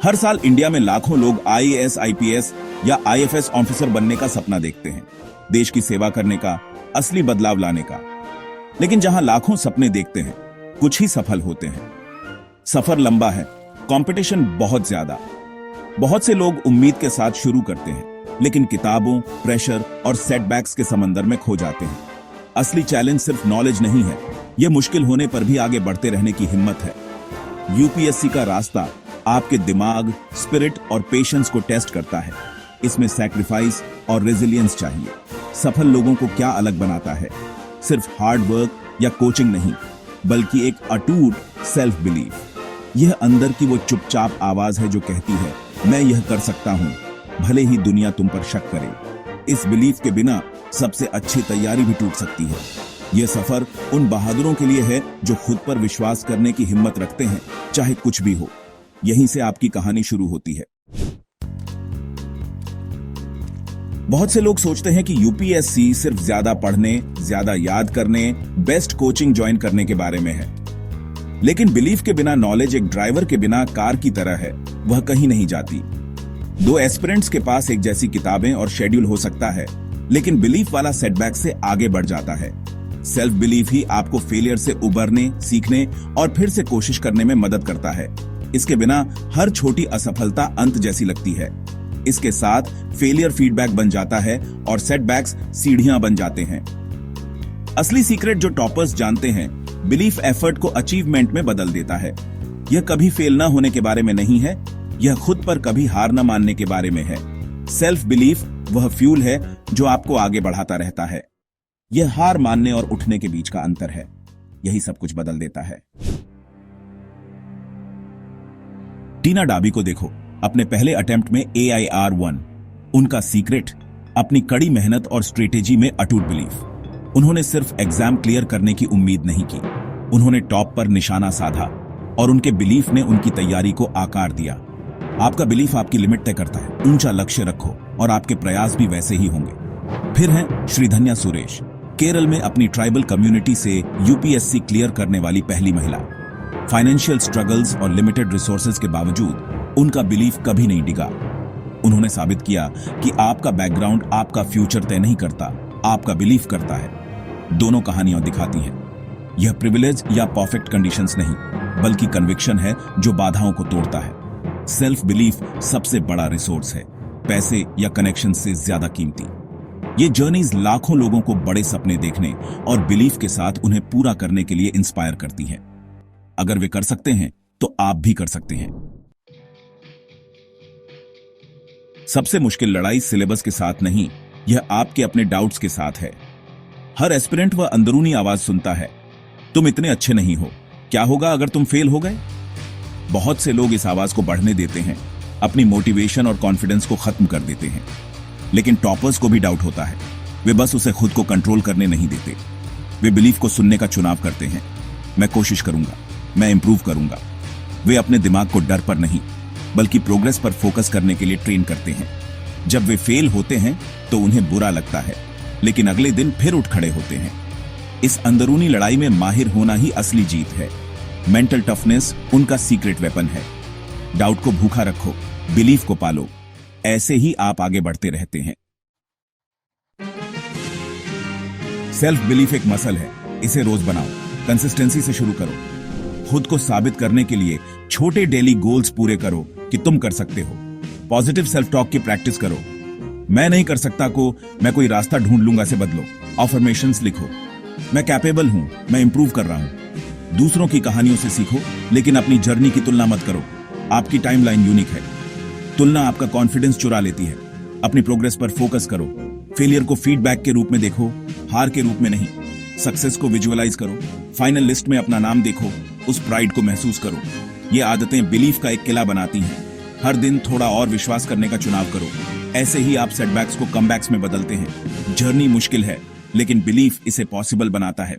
हर साल इंडिया में लाखों लोग आईएएस, आईपीएस या आईएफएस ऑफिसर बनने का सपना देखते हैं, देश की सेवा करने का, असली बदलाव लाने का। लेकिन जहां लाखों सपने देखते हैं, कुछ ही सफल होते हैं। सफर लंबा है, कंपटीशन बहुत ज्यादा। बहुत से लोग उम्मीद के साथ शुरू करते हैं, लेकिन किताबों, प्रेशर और सेटबैक्स के समंदर में खो जाते हैं। असली चैलेंज सिर्फ नॉलेज नहीं है, यह मुश्किल होने पर भी आगे बढ़ते रहने की हिम्मत है। यूपीएससी का रास्ता आपके दिमाग, स्पिरिट और पेशेंस को टेस्ट करता है। इसमें सैक्रिफाइस और रेजिलियंस चाहिए। सफल लोगों को क्या अलग बनाता है? सिर्फ हार्ड वर्क या कोचिंग नहीं, बल्कि एक अटूट सेल्फ बिलीफ। यह अंदर की वो चुपचाप आवाज है जो कहती है, मैं यह कर सकता हूं, भले ही दुनिया तुम पर शक करे। इस बिलीफ के बिना सबसे अच्छी तैयारी भी टूट सकती है। यह सफर उन बहादुरों के लिए है जो खुद पर विश्वास करने की हिम्मत रखते हैं, चाहे कुछ भी हो। यहीं से आपकी कहानी शुरू होती है। बहुत से लोग सोचते हैं कि यूपीएससी सिर्फ ज्यादा पढ़ने, ज्यादा याद करने, बेस्ट कोचिंग ज्वाइन करने के बारे में है। लेकिन बिलीफ के बिना नॉलेज एक ड्राइवर के बिना कार की तरह है, वह कहीं नहीं जाती। दो एस्पिरेंट्स के पास एक जैसी किताबें और शेड्यूल हो सकता है, लेकिन बिलीफ वाला सेटबैक से आगे बढ़ जाता है। सेल्फ बिलीफ ही आपको फेलियर से उबरने, सीखने और फिर से कोशिश करने में मदद करता है। इसके बिना हर छोटी असफलता अंत जैसी लगती है। इसके साथ फेलियर फीडबैक बन जाता है और सेटबैक्स सीढ़ियां बन जाते हैं। असली सीक्रेट जो टॉपर्स जानते हैं, बिलीफ एफर्ट को अचीवमेंट में बदल देता है। यह कभी फेल ना होने के बारे में नहीं है, यह खुद पर कभी हार न मानने के बारे में है। सेल्फ बिलीफ वह फ्यूल है जो आपको आगे बढ़ाता रहता है। यह हार मानने और उठने के बीच का अंतर है। यही सब कुछ बदल देता है। टीना डाबी को देखो, अपने पहले अटेम्प्ट में AIR 1। उनका सीक्रेट अपनी कड़ी मेहनत और स्ट्रेटेजी में अटूट बिलीफ। उन्होंने सिर्फ एग्जाम क्लियर करने की उम्मीद नहीं की, उन्होंने टॉप पर निशाना साधा और उनके बिलीफ ने उनकी तैयारी को आकार दिया। आपका बिलीफ आपकी लिमिट तय करता है। ऊंचा लक्ष्य रखो और आपके प्रयास भी वैसे ही होंगे। फिर हैं श्रीधन्या सुरेश, केरल में अपनी ट्राइबल कम्युनिटी से यूपीएससी क्लियर करने वाली पहली महिला। फाइनेंशियल स्ट्रगल्स और लिमिटेड रिसोर्सेज के बावजूद उनका बिलीफ कभी नहीं डिगा। उन्होंने साबित किया कि आपका बैकग्राउंड आपका फ्यूचर तय नहीं करता, आपका बिलीफ करता है। दोनों कहानियां दिखाती हैं, यह प्रिविलेज या परफेक्ट कंडीशंस नहीं, बल्कि कन्विक्शन है जो बाधाओं को तोड़ता है। सेल्फ बिलीफ सबसे बड़ा रिसोर्स है, पैसे या कनेक्शन से ज्यादा कीमती। ये जर्नीज लाखों लोगों को बड़े सपने देखने और बिलीफ के साथ उन्हें पूरा करने के लिए इंस्पायर करती है। अगर वे कर सकते हैं तो आप भी कर सकते हैं। सबसे मुश्किल लड़ाई सिलेबस के साथ नहीं, यह आपके अपने डाउट्स के साथ है। हर एस्पिरेंट वह अंदरूनी आवाज सुनता है, तुम इतने अच्छे नहीं हो, क्या होगा अगर तुम फेल हो गए? बहुत से लोग इस आवाज को बढ़ने देते हैं, अपनी मोटिवेशन और कॉन्फिडेंस को खत्म कर देते हैं। लेकिन टॉपर्स को भी डाउट होता है, वे बस उसे खुद को कंट्रोल करने नहीं देते। वे बिलीफ को सुनने का चुनाव करते हैं। मैं कोशिश करूंगा, मैं इंप्रूव करूंगा। वे अपने दिमाग को डर पर नहीं, बल्कि प्रोग्रेस पर फोकस करने के लिए ट्रेन करते हैं। जब वे फेल होते हैं तो उन्हें बुरा लगता है, लेकिन अगले दिन फिर उठ खड़े होते हैं। इस अंदरूनी लड़ाई में माहिर होना ही असली जीत है। मेंटल टफनेस उनका सीक्रेट वेपन है। डाउट को भूखा रखो, बिलीफ को पालो, ऐसे ही आप आगे बढ़ते रहते हैं। सेल्फ बिलीफ एक मसल है, इसे रोज बनाओ, कंसिस्टेंसी से शुरू करो। खुद को साबित करने के लिए छोटे डेली गोल्स पूरे करो कि तुम कर सकते हो। पॉजिटिव सेल्फ टॉक की प्रैक्टिस करो। मैं नहीं कर सकता को मैं कोई रास्ता ढूंढ लूंगा से बदलो। अफर्मेशंस लिखो, मैं कैपेबल हूं, मैं इंप्रूव कर रहा हूं। दूसरों की कहानियों से सीखो, लेकिन अपनी जर्नी की तुलना मत करो। आपकी टाइमलाइन यूनिक है। तुलना आपका कॉन्फिडेंस चुरा लेती है। अपनी प्रोग्रेस पर फोकस करो। फेलियर को फीडबैक के रूप में देखो, हार के रूप में नहीं। सक्सेस को विजुअलाइज करो। फाइनल लिस्ट में अपना नाम देखो, उस प्राइड को महसूस करो। ये आदतें बिलीफ का एक किला बनाती हैं। हर दिन थोड़ा और विश्वास करने का चुनाव करो। ऐसे ही आप सेटबैक्स को कमबैक्स में बदलते हैं। जर्नी मुश्किल है, लेकिन बिलीफ इसे पॉसिबल बनाता है।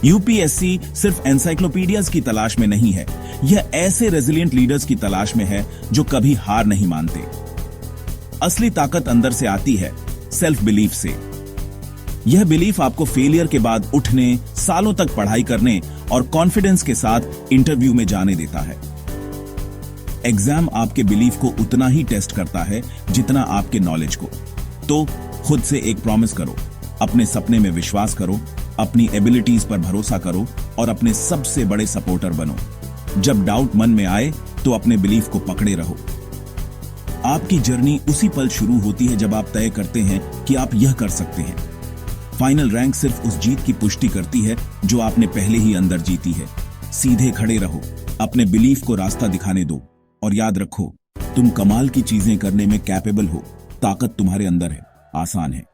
यूपीएससी सिर्फ एनसाइक्लोपीडियाज की तलाश में नहीं है, यह ऐसे रेजिलिएंट लीडर्स की तलाश में है जो कभी हार नहीं मानते। असली ताकत अंदर से आती है, सेल्फ बिलीफ से। यह बिलीफ आपको फेलियर के बाद उठने, सालों तक पढ़ाई करने और कॉन्फिडेंस के साथ इंटरव्यू में जाने देता है। एग्जाम आपके बिलीफ को उतना ही टेस्ट करता है जितना आपके नॉलेज को। तो खुद से एक प्रॉमिस करो, अपने सपने में विश्वास करो, अपनी एबिलिटीज पर भरोसा करो और अपने सबसे बड़े सपोर्टर बनो। जब डाउट मन में आए तो अपने बिलीफ को पकड़े रहो। आपकी जर्नी उसी पल शुरू होती है जब आप तय करते हैं कि आप यह कर सकते हैं। फाइनल रैंक सिर्फ उस जीत की पुष्टि करती है जो आपने पहले ही अंदर जीती है। सीधे खड़े रहो, अपने बिलीफ को रास्ता दिखाने दो और याद रखो, तुम कमाल की चीजें करने में कैपेबल हो। ताकत तुम्हारे अंदर है, आसान है।